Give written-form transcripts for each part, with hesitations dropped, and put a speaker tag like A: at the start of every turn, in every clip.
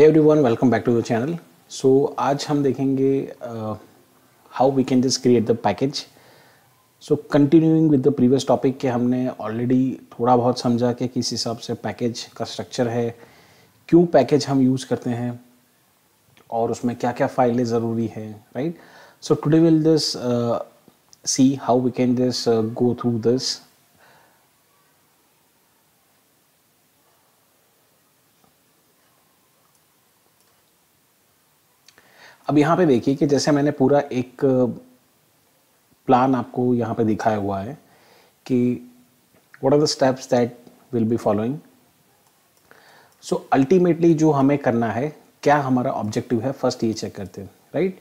A: Hey everyone, welcome back to the channel. So आज हम देखेंगे how we can just create the package. So continuing with the previous topic के हमने already थोड़ा बहुत समझा कि किस हिसाब से पैकेज का स्ट्रक्चर है, क्यों पैकेज हम यूज़ करते हैं और उसमें क्या क्या फाइलें ज़रूरी है, right? So today we'll just see how we can just go through this. अब यहाँ पे देखिए कि जैसे मैंने पूरा एक प्लान आपको यहाँ पे दिखाया हुआ है कि what are the steps that will be following. So ultimately जो हमें करना है, क्या हमारा ऑब्जेक्टिव है, फर्स्ट ये चेक करते हैं, राइट.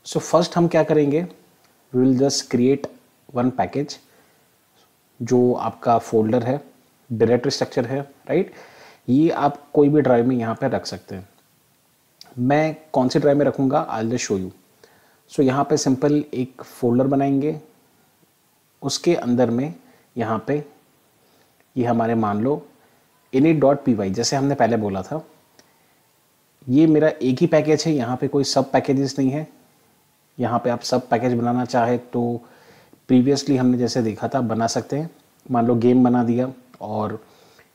A: सो फर्स्ट हम क्या करेंगे, we will just create one package जो आपका फोल्डर है, डायरेक्टरी स्ट्रक्चर है, राइट. ये आप कोई भी ड्राइव में यहाँ पे रख सकते हैं. मैं कौन सी ड्राइव में रखूँगा, I just show you. So यहाँ पे सिंपल एक फोल्डर बनाएंगे, उसके अंदर में यहाँ पे ये हमारे मान लो init.py, जैसे हमने पहले बोला था, ये मेरा एक ही पैकेज है, यहाँ पे कोई सब पैकेजेस नहीं है. यहाँ पे आप सब पैकेज बनाना चाहे तो प्रीवियसली हमने जैसे देखा था बना सकते हैं. मान लो गेम बना दिया और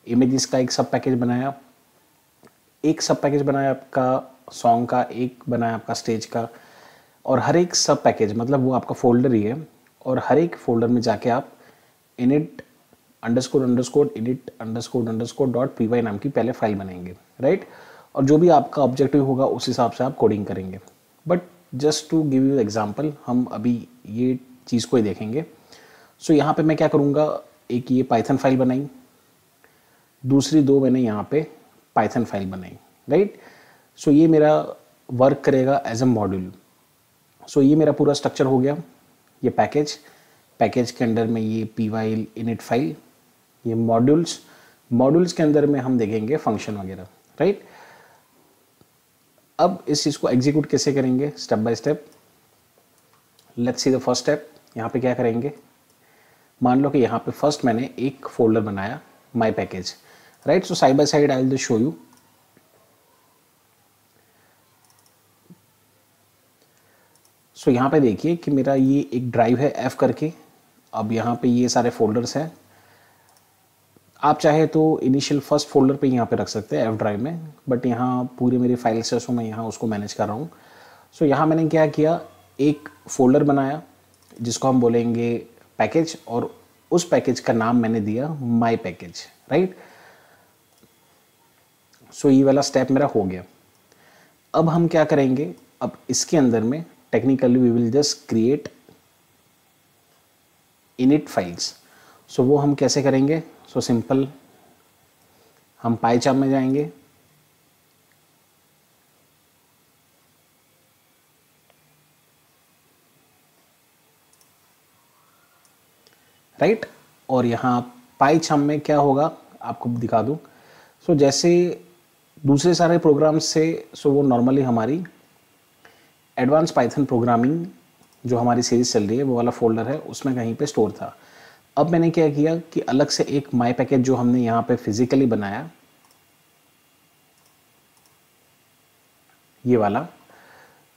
A: इमेजेस का एक सब पैकेज बनाया, एक सब पैकेज बनाया आपका सॉन्ग का, एक बनाया आपका स्टेज का, और हर एक सब पैकेज मतलब वो आपका फोल्डर ही है. और हर एक फोल्डर में जाके आप init__init__.py नाम की पहले फाइल बनाएंगे, राइट. और जो भी आपका ऑब्जेक्टिव होगा उस हिसाब से आप कोडिंग करेंगे. But just to give you example, हम अभी ये चीज़ को ही देखेंगे. सो यहाँ पे मैं क्या करूँगा, एक ये पाइथन फाइल बनाई, दूसरी दो मैंने यहाँ पे पाइथन फाइल बनाई, राइट. सो ये मेरा वर्क करेगा एज अ मॉड्यूल. सो ये मेरा पूरा स्ट्रक्चर हो गया. ये पैकेज के अंदर में ये py init फाइल, ये मॉड्यूल्स के अंदर में हम देखेंगे फंक्शन वगैरह, राइट. अब इस चीज़ को एग्जीक्यूट कैसे करेंगे, step by step. Let's see the first step. यहाँ पे क्या करेंगे, मान लो कि यहाँ पे फर्स्ट मैंने एक फोल्डर बनाया my package, right. So side by side I will show you. So यहाँ पे देखिए कि मेरा ये एक ड्राइव है F करके. अब यहाँ पे ये सारे फोल्डर्स हैं. आप चाहे तो इनिशियल फर्स्ट फोल्डर पे यहाँ पे रख सकते हैं F ड्राइव में, बट यहाँ पूरी मेरी फाइल्स है, सो मैं यहाँ उसको मैनेज कर रहा हूँ. सो यहाँ मैंने क्या किया, एक फोल्डर बनाया जिसको हम बोलेंगे पैकेज, और उस पैकेज का नाम मैंने दिया माई पैकेज, राइट. सो ये वाला स्टेप मेरा हो गया. अब हम क्या करेंगे, अब इसके अंदर में technically we will just create init files. So वो हम कैसे करेंगे, सो सिंपल हम पाइचार्म में जाएंगे, राइट. और यहाँ पाइचार्म में क्या होगा आपको दिखा दूँ. सो जैसे दूसरे सारे प्रोग्राम्स से, सो वो नॉर्मली हमारी एडवांस पाइथन प्रोग्रामिंग जो हमारी सीरीज चल रही है वो वाला फोल्डर है, उसमें कहीं पे स्टोर था. अब मैंने क्या किया कि अलग से एक माई पैकेज जो हमने यहाँ पे फिजिकली बनाया, ये वाला.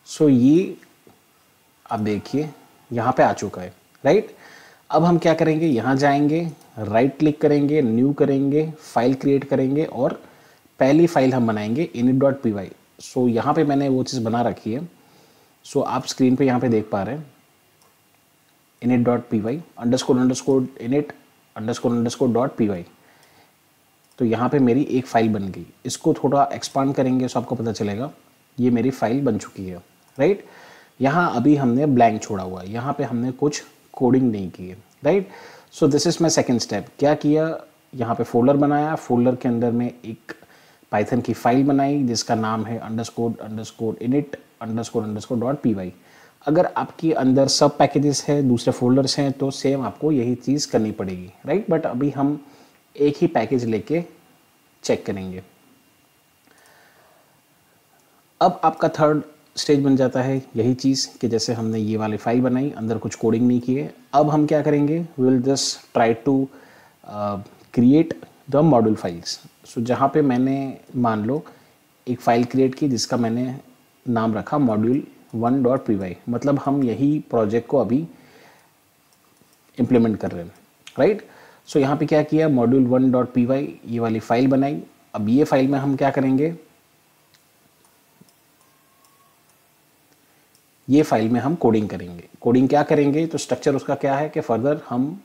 A: सो ये आप देखिए यहाँ पे आ चुका है, राइट. अब हम क्या करेंगे, यहाँ जाएंगे, राइट क्लिक करेंगे, न्यू करेंगे, फाइल क्रिएट करेंगे और पहली फाइल हम बनाएंगे init.py. सो यहाँ पे मैंने वो चीज़ बना रखी है. सो आप स्क्रीन पे यहाँ पे देख पा रहे हैं init.py __init__.py. तो यहाँ पे मेरी एक फाइल बन गई. इसको थोड़ा एक्सपांड करेंगे तो आपको पता चलेगा ये मेरी फाइल बन चुकी है, राइट. यहाँ अभी हमने ब्लैंक छोड़ा हुआ है, यहाँ पे हमने कुछ कोडिंग नहीं की है, right. So this is my second step. क्या किया, यहाँ पे फोल्डर बनाया, फोल्डर के अंदर में एक पाइथन की फाइल बनाई जिसका नाम है __init__.py. अगर आपके अंदर सब पैकेजेस हैं, दूसरे फोल्डर्स हैं, तो सेम आपको यही चीज़ करनी पड़ेगी, राइट. बट अभी हम एक ही पैकेज लेके चेक करेंगे. अब आपका थर्ड स्टेज बन जाता है यही चीज़ कि जैसे हमने ये वाली फाइल बनाई, अंदर कुछ कोडिंग नहीं की है. अब हम क्या करेंगे, we will just try to create the module files. So जहाँ पे मैंने मान लो एक फ़ाइल क्रिएट की जिसका मैंने नाम रखा module1.py, मतलब हम यही प्रोजेक्ट को अभी इम्प्लीमेंट कर रहे हैं, राइट। सो यहाँ पे क्या किया, module1.py ये वाली फ़ाइल बनाई। अब ये फाइल में हम क्या करेंगे, ये फाइल में हम कोडिंग करेंगे। कोडिंग क्या करेंगे, तो स्ट्रक्चर उसका क्या है कि फर्दर हम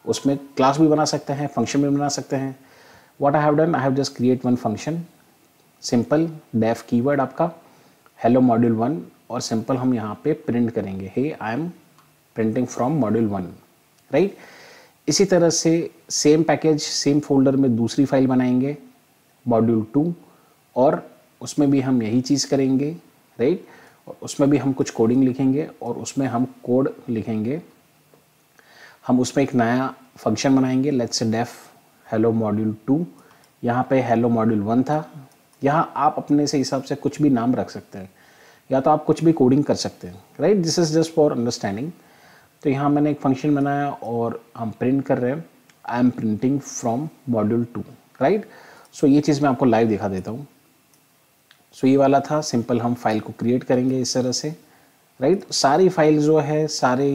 A: उसमें क्लास भी बना सकते हैं, फंक्शन भी बना सकते हैं। What I have done, I have just create one function, simple def keyword आपका हेलो मॉड्यूल 1, और सिंपल हम यहाँ पे प्रिंट करेंगे, hey I am printing from module 1, right. इसी तरह से सेम पैकेज सेम फोल्डर में दूसरी फाइल बनाएंगे मॉड्यूल 2, और उसमें भी हम यही चीज़ करेंगे, राइट। और उसमें भी हम कुछ कोडिंग लिखेंगे और उसमें हम कोड लिखेंगे। हम उसमें एक नया फंक्शन बनाएंगे, let's say def hello module 2। यहाँ पे हेलो मॉड्यूल 1 था, यहाँ आप अपने से हिसाब से कुछ भी नाम रख सकते हैं, या तो आप कुछ भी कोडिंग कर सकते हैं, right. This is just for understanding. तो यहाँ मैंने एक फंक्शन बनाया और हम प्रिंट कर रहे हैं I am printing from module 2, right. So ये चीज़ मैं आपको लाइव दिखा देता हूँ। सो ये वाला था, सिंपल हम फाइल को क्रिएट करेंगे इस तरह से, राइट। सारी फाइल जो है, सारे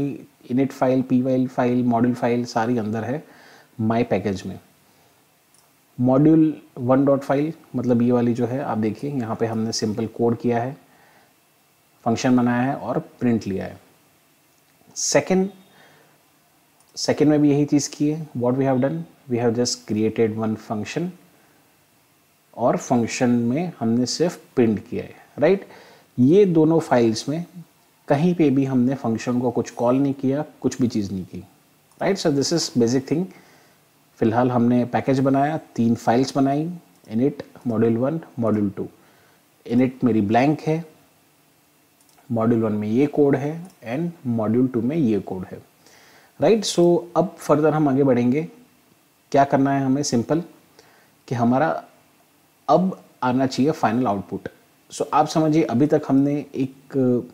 A: init file, py file, module file सारी अंदर है माई पैकेज में। मॉड्यूल 1 डॉट फाइल मतलब ये वाली जो है, आप देखिए यहाँ पे हमने सिंपल कोड किया है, फंक्शन बनाया है और प्रिंट लिया है। सेकेंड में भी यही चीज़ की है। What we have done, we have just created one function, और फंक्शन में हमने सिर्फ प्रिंट किया है, राइट। ये दोनों फाइल्स में कहीं पे भी हमने फंक्शन को कुछ कॉल नहीं किया, कुछ भी चीज़ नहीं की, right. So this is basic thing. फिलहाल हमने पैकेज बनाया, 3 फाइल्स बनाई, इनिट मॉड्यूल 1 मॉड्यूल 2। इनिट मेरी ब्लैंक है, मॉड्यूल 1 में ये कोड है एंड मॉड्यूल 2 में ये कोड है, राइट। सो अब फर्दर हम आगे बढ़ेंगे। क्या करना है हमें, सिंपल कि हमारा अब आना चाहिए फाइनल आउटपुट। सो आप समझिए अभी तक हमने एक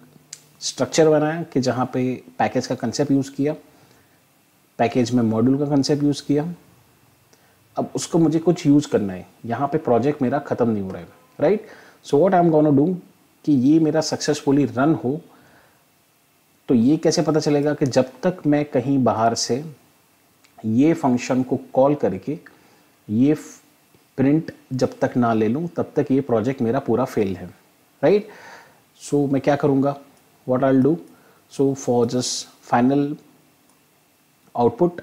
A: स्ट्रक्चर बनाया कि जहाँ पे पैकेज का कंसेप्ट यूज़ किया, पैकेज में मॉड्यूल का कंसेप्ट यूज़ किया। अब उसको मुझे कुछ यूज़ करना है, यहाँ पे प्रोजेक्ट मेरा ख़त्म नहीं हो रहा है, right. So what I am gonna do कि ये मेरा सक्सेसफुली रन हो, तो ये कैसे पता चलेगा कि जब तक मैं कहीं बाहर से ये फंक्शन को कॉल करके ये प्रिंट जब तक ना ले लूँ तब तक ये प्रोजेक्ट मेरा पूरा फेल है, राइट। सो मैं क्या करूँगा, what I will do, so for just final output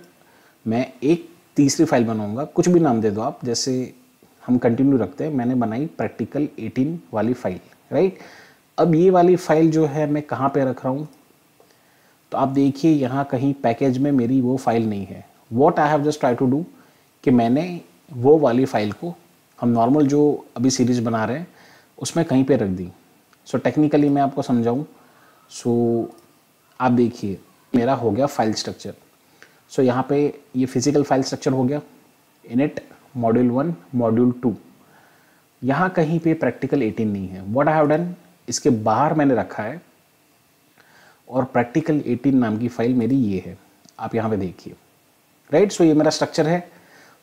A: मैं एक तीसरी फाइल बनाऊँगा, कुछ भी नाम दे दो आप, जैसे हम कंटिन्यू रखते हैं। मैंने बनाई प्रैक्टिकल 18 वाली फाइल, राइट। अब ये वाली फाइल जो है मैं कहाँ पे रख रहा हूँ, तो आप देखिए यहाँ कहीं पैकेज में मेरी वो फाइल नहीं है। What I have just try to do कि मैंने वो वाली फाइल को, हम नॉर्मल जो अभी सीरीज बना रहे हैं उसमें कहीं पे रख दी। सो टेक्निकली मैं आपको समझाऊँ, सो आप देखिए मेरा हो गया फाइल स्ट्रक्चर। सो यहाँ पे ये फिजिकल फाइल स्ट्रक्चर हो गया, इनिट मॉड्यूल 1 मॉड्यूल 2। यहाँ कहीं पे प्रैक्टिकल 18 नहीं है। व्हाट आई हैव डन, इसके बाहर मैंने रखा है और प्रैक्टिकल 18 नाम की फाइल मेरी ये है, आप यहाँ पे देखिए, राइट। सो ये मेरा स्ट्रक्चर है।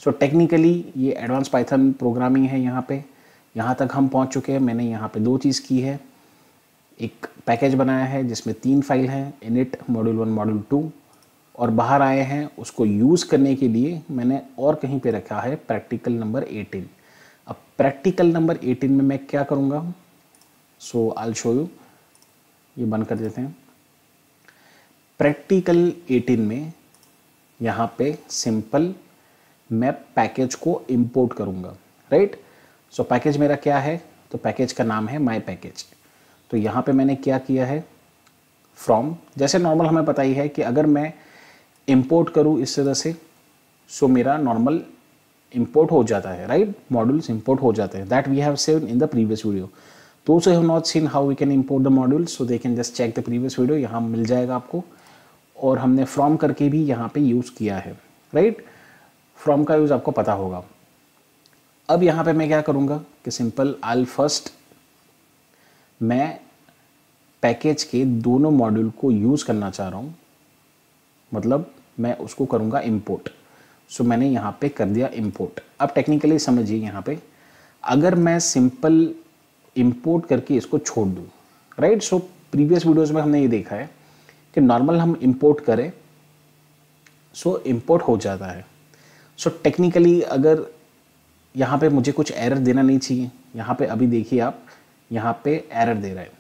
A: सो टेक्निकली ये एडवांस पाइथन प्रोग्रामिंग है। यहाँ तक हम पहुँच चुके हैं। मैंने यहाँ पे 2 चीज़ की है, एक पैकेज बनाया है जिसमें 3 फाइल हैं, इनिट मॉड्यूल 1 मॉड्यूल 2, और बाहर आए हैं उसको यूज़ करने के लिए मैंने और कहीं पे रखा है प्रैक्टिकल नंबर 18। अब प्रैक्टिकल नंबर 18 में मैं क्या करूँगा, सो आई विल शो यू। ये बंद कर देते हैं। प्रैक्टिकल 18 में यहाँ पे सिंपल मैं पैकेज को इंपोर्ट करूँगा, राइट। सो पैकेज मेरा क्या है, तो पैकेज का नाम है माई पैकेज। तो यहाँ पे मैंने क्या किया है, फ्रॉम, जैसे नॉर्मल हमें पता ही है कि अगर मैं इंपोर्ट करूँ इस तरह से, सो मेरा नॉर्मल इंपोर्ट हो जाता है, राइट। मॉड्यूल्स इंपोर्ट हो जाते हैं, that we have seen in the previous video. Those who have not seen how we can import the modules, so they can just check the previous video, यहाँ मिल जाएगा आपको। और हमने फ्रॉम करके भी यहाँ पे यूज़ किया है, राइट। फ्रॉम का यूज़ आपको पता होगा। अब यहाँ पे मैं क्या करूँगा कि सिंपल आई फर्स्ट मैं पैकेज के दोनों मॉड्यूल को यूज़ करना चाह रहा हूँ, मतलब मैं उसको करूँगा इंपोर्ट। सो मैंने यहाँ पे कर दिया इंपोर्ट। अब टेक्निकली समझिए, यहाँ पे अगर मैं सिंपल इंपोर्ट करके इसको छोड़ दूँ, राइट। सो प्रीवियस वीडियोस में हमने ये देखा है कि नॉर्मल हम इंपोर्ट करें सो इंपोर्ट हो जाता है। सो टेक्निकली अगर यहाँ पे मुझे कुछ एरर देना नहीं चाहिए, यहाँ पे अभी देखिए आप यहाँ पे एरर दे रहा है।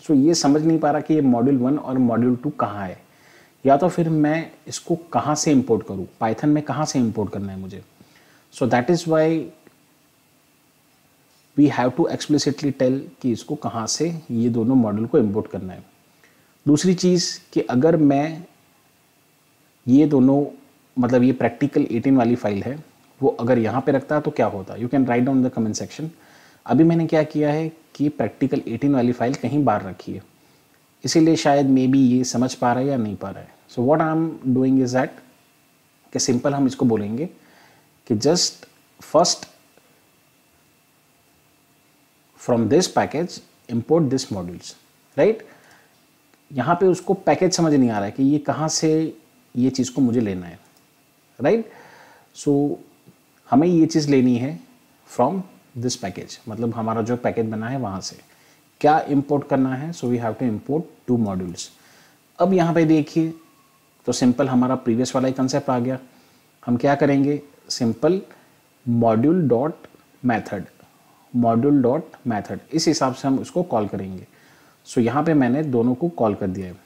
A: सो ये समझ नहीं पा रहा कि ये मॉड्यूल 1 और मॉड्यूल 2 कहाँ है, या तो फिर मैं इसको कहाँ से इंपोर्ट करूँ, पाइथन में कहाँ से इंपोर्ट करना है मुझे। So that is why we have to explicitly tell कि इसको कहाँ से ये दोनों मॉड्यूल को इंपोर्ट करना है। दूसरी चीज़ कि अगर मैं ये दोनों मतलब ये प्रैक्टिकल 18 वाली फाइल है वो अगर यहाँ पे रखता है तो क्या होता है, you can write down the comment section. अभी मैंने क्या किया है कि प्रैक्टिकल 18 वाली फाइल कहीं बाहर रखी है, इसीलिए शायद मे बी ये समझ पा रहा है या नहीं पा रहा है। So what I am doing is that कि सिंपल हम इसको बोलेंगे कि just first from this package import this modules, right. यहाँ पे उसको पैकेज समझ नहीं आ रहा है कि ये कहाँ से ये चीज़ को मुझे लेना है, राइट। सो हमें ये चीज़ लेनी है फ्रॉम दिस पैकेज, मतलब हमारा जो पैकेज बना है वहाँ से क्या इंपोर्ट करना है। So we have to import 2 modules. अब यहाँ पे देखिए तो सिंपल हमारा प्रीवियस वाला ही कंसेप्ट आ गया। हम क्या करेंगे, simple module dot method, module dot method, इस हिसाब से हम उसको कॉल करेंगे। सो यहाँ पे मैंने दोनों को कॉल कर दिया है।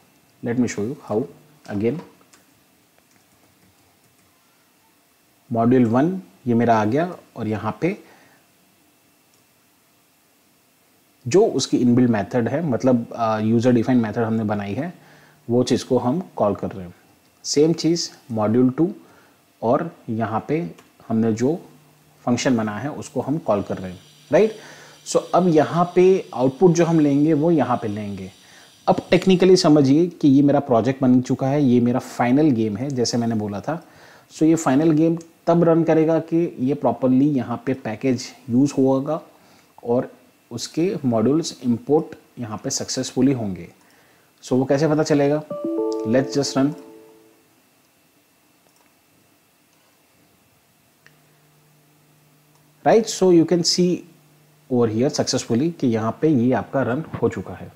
A: Late me show you how. Again module 1 ये मेरा आ गया और यहाँ पे जो उसकी इनबिल्ट मेथड है, मतलब यूज़र डिफाइंड मेथड हमने बनाई है, वो चीज़ को हम कॉल कर रहे हैं। सेम चीज़ मॉड्यूल 2 और यहाँ पे हमने जो फंक्शन बना है उसको हम कॉल कर रहे हैं, राइट। सो अब यहाँ पे आउटपुट जो हम लेंगे वो यहाँ पे लेंगे। अब टेक्निकली समझिए कि ये मेरा प्रोजेक्ट बन चुका है, ये मेरा फाइनल गेम है जैसे मैंने बोला था। सो ये फाइनल गेम तब रन करेगा कि ये प्रॉपरली यहाँ पे पैकेज यूज़ होगा और उसके मॉड्यूल्स इंपोर्ट यहाँ पे सक्सेसफुली होंगे। सो वो कैसे पता चलेगा, let's just run. Right, so you can C over here successfully कि यहाँ पे ये आपका रन हो चुका है।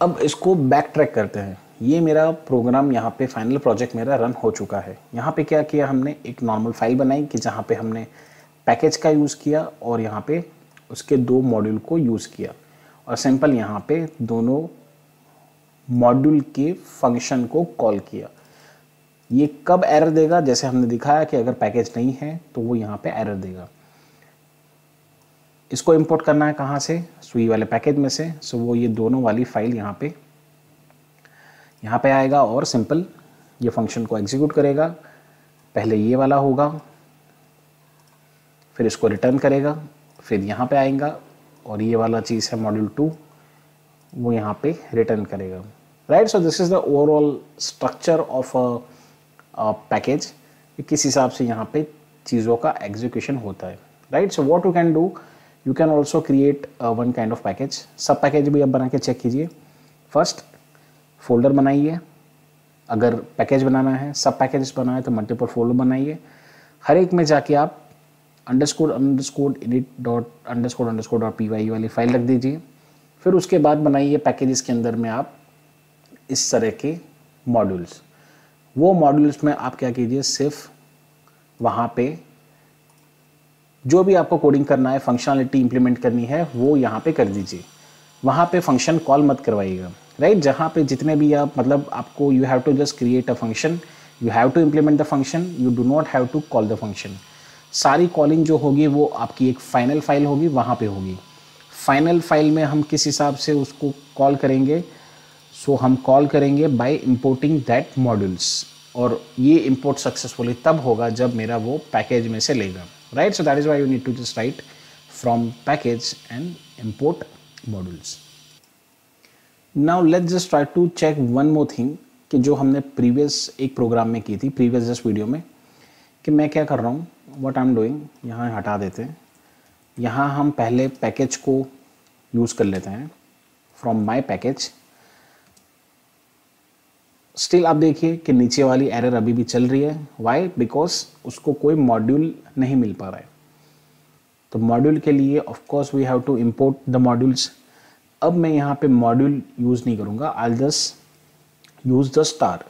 A: अब इसको बैक ट्रैक करते हैं। ये मेरा प्रोग्राम यहाँ पे फाइनल प्रोजेक्ट मेरा रन हो चुका है। यहाँ पे क्या किया हमने, एक नॉर्मल फाइल बनाई कि जहाँ पे हमने पैकेज का यूज़ किया और यहाँ पे उसके 2 मॉड्यूल को यूज़ किया और सिंपल यहाँ पे दोनों मॉड्यूल के फंक्शन को कॉल किया। ये कब एरर देगा, जैसे हमने दिखाया कि अगर पैकेज नहीं है तो वो यहाँ पे एरर देगा। इसको इंपोर्ट करना है कहाँ से, सुई वाले पैकेज में से। सो वो ये दोनों वाली फाइल यहाँ पे आएगा और सिंपल ये फंक्शन को एग्जीक्यूट करेगा। पहले ये वाला होगा, फिर इसको रिटर्न करेगा, फिर यहाँ पे आएगा और ये वाला चीज़ है मॉड्यूल 2, वो यहाँ पे रिटर्न करेगा, right. So this is the overall structure of a package, किस हिसाब से यहाँ पे चीज़ों का एग्जीक्यूशन होता है, right. So what you can do, you can also create one kind of package. सब पैकेज भी आप बना के चेक कीजिए। फर्स्ट फोल्डर बनाइए, अगर पैकेज बनाना है, सब पैकेज बनाए तो मल्टीपल फोल्डर बनाइए। हर एक में जाके आप __init.__.py वाली फाइल रख दीजिए। फिर उसके बाद बनाइए पैकेजेस के अंदर में आप इस तरह के मॉड्यूल्स। वो मॉड्यूल्स में आप क्या कीजिए, सिर्फ वहाँ पे जो भी आपको कोडिंग करना है, फंक्शनलिटी इंप्लीमेंट करनी है, वो यहाँ पे कर दीजिए। वहाँ पे फंक्शन कॉल मत करवाइएगा, राइट। जहाँ पे जितने भी आप मतलब आपको you have to just create a function, you have to implement the function, you do not have to call the function. सारी कॉलिंग जो होगी वो आपकी एक फाइनल फाइल होगी, वहाँ पे होगी। फाइनल फाइल में हम किस हिसाब से उसको कॉल करेंगे, सो हम कॉल करेंगे बाय इंपोर्टिंग दैट मॉड्यूल्स, और ये इंपोर्ट सक्सेसफुली तब होगा जब मेरा वो पैकेज में से लेगा, right. So that is why you need to just write from package and import modules. Now let's just try to check one more thing कि जो हमने प्रीवियस एक प्रोग्राम में की थी, प्रीवियस जस्ट वीडियो में, कि मैं क्या कर रहा हूँ, व्हाट आई एम डूइंग। यहाँ हटा देते हैं, यहाँ हम पहले पैकेज को यूज़ कर लेते हैं फ्रॉम माय पैकेज। स्टिल आप देखिए कि नीचे वाली एरर अभी भी चल रही है। वाई? बिकॉज उसको कोई मॉड्यूल नहीं मिल पा रहा है। तो मॉड्यूल के लिए of course we have to import the modules. अब मैं यहाँ पे मॉड्यूल यूज़ नहीं करूँगा, I just use the star.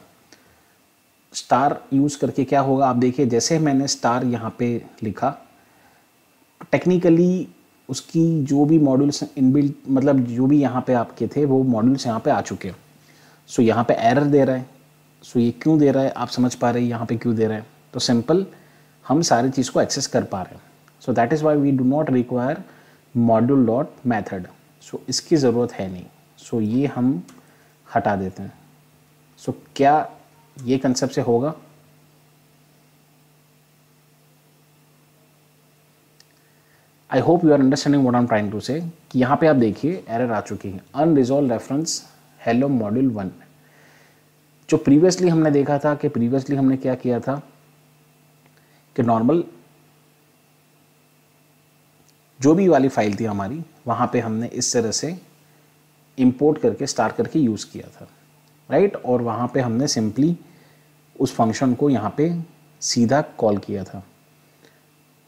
A: Star use करके क्या होगा आप देखिए, जैसे मैंने स्टार यहाँ पे लिखा, टेक्निकली उसकी जो भी मॉड्यूल्स इनबिल्ट, मतलब जो भी यहाँ पे आपके थे वो मॉड्यूल्स यहाँ पे आ चुके हैं। सो यहाँ पे एरर दे रहा है। सो ये क्यों दे रहा है आप समझ पा रहे हैं यहाँ पे क्यों दे रहा है? तो सिंपल, हम सारी चीज़ को एक्सेस कर पा रहे हैं। So that is why we do not require module dot method. So इसकी ज़रूरत है नहीं। सो ये हम हटा देते हैं। सो क्या ये कंसेप्ट से होगा? I hope you are understanding what I am trying to say कि यहाँ पे आप देखिए एरर आ चुकी है, अनरिजॉल्व रेफरेंस हेलो मॉड्यूल 1। जो प्रीवियसली हमने देखा था कि प्रीवियसली हमने क्या किया था कि नॉर्मल जो भी वाली फाइल थी हमारी, वहाँ पे हमने इस तरह से इंपोर्ट करके स्टार करके यूज़ किया था, राइट। और वहाँ पे हमने सिंपली उस फंक्शन को यहाँ पे सीधा कॉल किया था।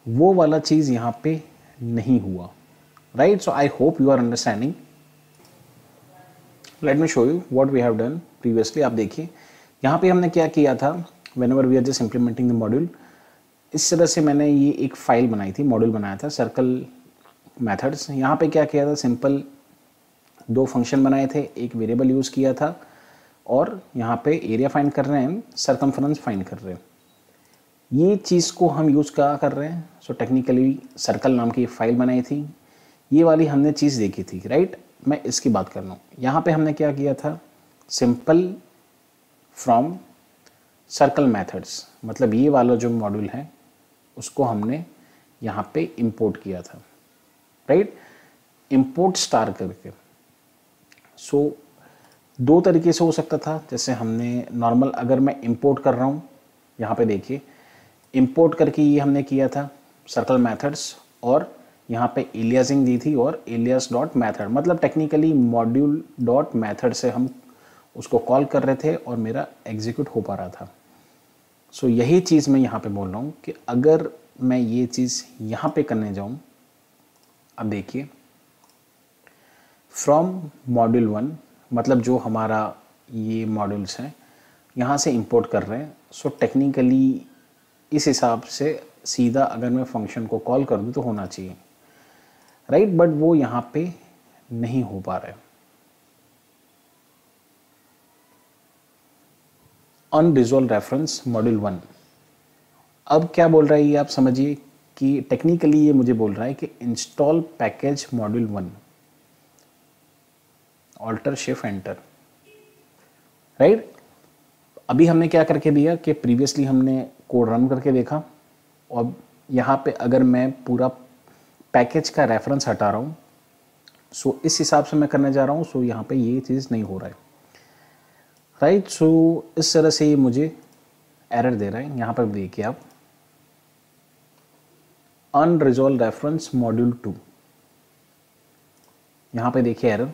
A: वो वाला चीज़ यहाँ पे नहीं हुआ, right. So I hope you are understanding. Let me show you what we have done previously. आप देखिए यहाँ पे हमने क्या किया था, whenever we are just implementing the module, इस तरह से मैंने ये एक फाइल बनाई थी, मॉड्यूल बनाया था सर्कल मेथड्स। यहाँ पे क्या किया था, सिंपल दो फंक्शन बनाए थे, एक वेरिएबल यूज़ किया था और यहाँ पे एरिया फाइंड कर रहे हैं, सरकमफ्रेंस फाइंड कर रहे हैं। ये चीज़ को हम यूज़ क्या कर रहे हैं? सो टेक्निकली सर्कल नाम की फाइल बनाई थी, ये वाली हमने चीज़ देखी थी, राइट। मैं इसकी बात कर रहा हूँ। यहाँ पे हमने क्या किया था, सिंपल फ्रॉम सर्कल मेथड्स, मतलब ये वाला जो मॉड्यूल है उसको हमने यहाँ पे इंपोर्ट किया था, राइट, इंपोर्ट स्टार करके। सो दो तरीके से हो सकता था, जैसे हमने नॉर्मल, अगर मैं इंपोर्ट कर रहा हूँ, यहाँ पे देखिए इंपोर्ट करके ये हमने किया था सर्कल मेथड्स, और यहाँ पे एलियासिंग दी थी और एलियास डॉट मैथड, मतलब टेक्निकली मॉड्यूल डॉट मैथड से हम उसको कॉल कर रहे थे और मेरा एग्जीक्यूट हो पा रहा था। सो यही चीज़ मैं यहाँ पे बोल रहा हूँ कि अगर मैं ये चीज़ यहाँ पे करने जाऊँ, अब देखिए फ्रॉम मॉड्यूल 1, मतलब जो हमारा ये मॉड्यूल्स हैं यहाँ से इंपोर्ट कर रहे हैं। सो टेक्निकली इस हिसाब से सीधा अगर मैं फंक्शन को कॉल कर दूँ तो होना चाहिए, राइट, बट वो यहाँ पे नहीं हो पा रहा है। Unresolved reference module 1। अब क्या बोल रहा है ये आप समझिए कि टेक्निकली ये मुझे बोल रहा है कि install package module 1, alter shift enter, right. अभी हमने क्या करके दिया कि प्रीवियसली हमने कोड रन करके देखा, और यहाँ पे अगर मैं पूरा पैकेज का रेफरेंस हटा रहा हूँ, सो इस हिसाब से मैं करने जा रहा हूँ। सो यहाँ पे ये चीज़ नहीं हो रहा है, राइट। सो इस तरह से ये मुझे एरर दे रहा है। यहाँ पर देखिए आप, अनरिजॉल्व रेफरेंस मॉड्यूल 2, यहाँ पे देखिए एरर,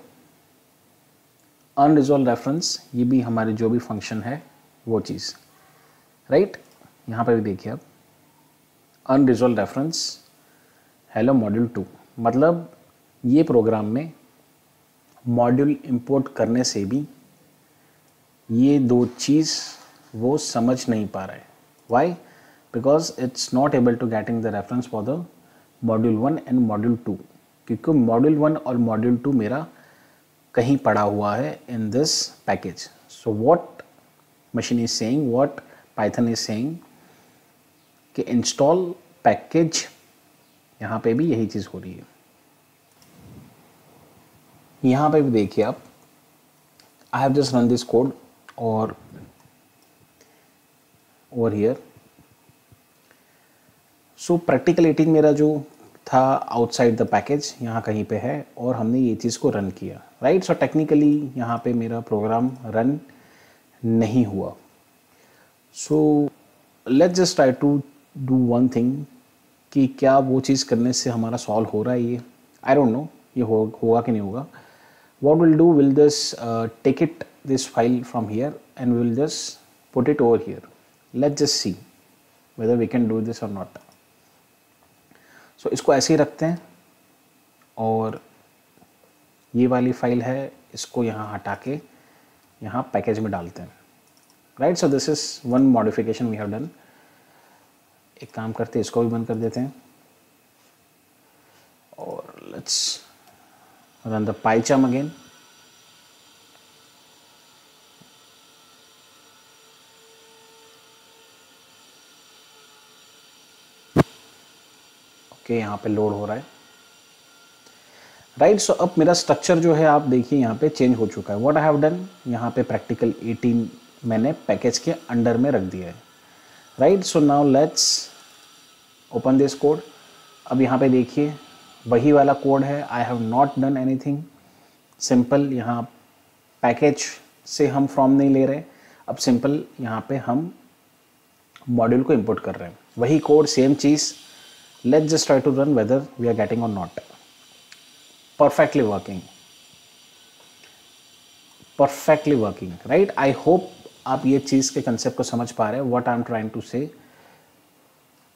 A: अनरिजॉल्व रेफरेंस, ये भी हमारे जो भी फंक्शन है वो चीज़, राइट। यहाँ पे भी देखिए आप, अनरिजॉल्व रेफरेंस हेलो मॉड्यूल 2, मतलब ये प्रोग्राम में मॉड्यूल इंपोर्ट करने से भी ये दो चीज़ वो समझ नहीं पा रहा है। Why? Because it's not able to getting the reference for the module 1 and module 2, क्योंकि मॉड्यूल 1 और मॉड्यूल 2 मेरा कहीं पड़ा हुआ है in this package. So what machine is saying, what Python is saying कि इंस्टॉल पैकेज, यहाँ पे भी यही चीज़ हो रही है। यहाँ पे भी देखिए आप, I have just run this code और over here. So practical editing मेरा जो था आउटसाइड द पैकेज यहाँ कहीं पे है, और हमने ये चीज़ को रन किया, राइट। सो टेक्निकली यहाँ पे मेरा प्रोग्राम रन नहीं हुआ। So let's just try to do one thing कि क्या वो चीज़ करने से हमारा सॉल्व हो रहा है ये, आई डोंट नो ये होगा कि नहीं होगा। what we'll do, we'll just take it this file from here and we'll just put it over here. Let's just see whether we can do this or not. सो इसको ऐसे ही रखते हैं और ये वाली फाइल है, इसको यहाँ हटा के यहाँ पैकेज में डालते हैं, right. So this is one modification we have done. एक काम करते हैं, इसको भी बंद कर देते हैं और let's run the PyCharm again. Okay, यहाँ पे लोड हो रहा है, राइट। सो अब मेरा स्ट्रक्चर जो है आप देखिए यहाँ पे चेंज हो चुका है। व्हाट आई हैव डन, यहाँ पे प्रैक्टिकल 18 मैंने पैकेज के अंडर में रख दिया है, right. So now let's open this code. अब यहाँ पे देखिए वही वाला कोड है, I have not done anything, simple यहाँ पैकेज से हम फ्रॉम नहीं ले रहे, अब सिंपल यहाँ पे हम मॉड्यूल को इंपोर्ट कर रहे हैं, वही कोड सेम चीज़। Let's just try to run whether we are getting or not. perfectly working, right। I hope आप ये चीज़ के कंसेप्ट को समझ पा रहे हैं। what I'm trying to say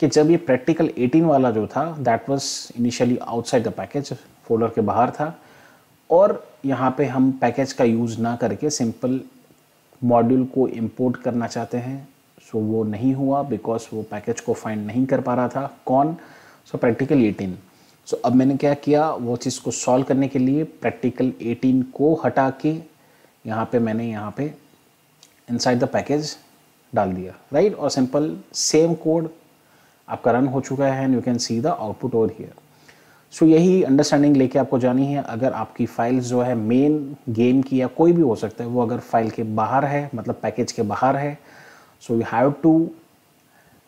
A: कि जब ये प्रैक्टिकल 18 वाला जो था that was initially outside the package, folder के बाहर था, और यहाँ पे हम पैकेज का यूज़ ना करके सिंपल मॉड्यूल को इंपोर्ट करना चाहते हैं। सो वो नहीं हुआ बिकॉज वो पैकेज को फाइंड नहीं कर पा रहा था। कौन? सो प्रैक्टिकल 18। सो अब मैंने क्या किया, वो चीज़ को सॉल्व करने के लिए प्रैक्टिकल 18 को हटा के यहाँ पे मैंने यहाँ पे इनसाइड द पैकेज डाल दिया, राइट। और सिंपल सेम कोड आपका रन हो चुका है and you can see the output over here. So यही अंडरस्टैंडिंग लेके आपको जानी है। अगर आपकी फाइल्स जो है मेन गेम की या कोई भी हो सकता है, वो अगर फाइल के बाहर है, मतलब पैकेज के बाहर है, so you have to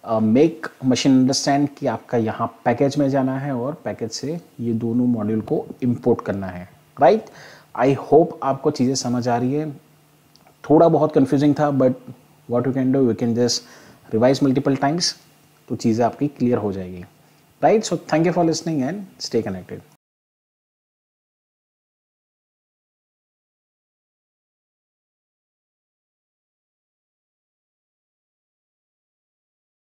A: make machine understand कि आपका यहाँ पैकेज में जाना है और पैकेज से ये दोनों मॉड्यूल को इंपोर्ट करना है, राइट। आई होप आपको चीज़ें समझ आ रही है। थोड़ा बहुत कंफ्यूजिंग था, but what you can do, you can just revise multiple times, तो चीज़ें आपकी क्लियर हो जाएगी, right. So thank you for listening and stay connected.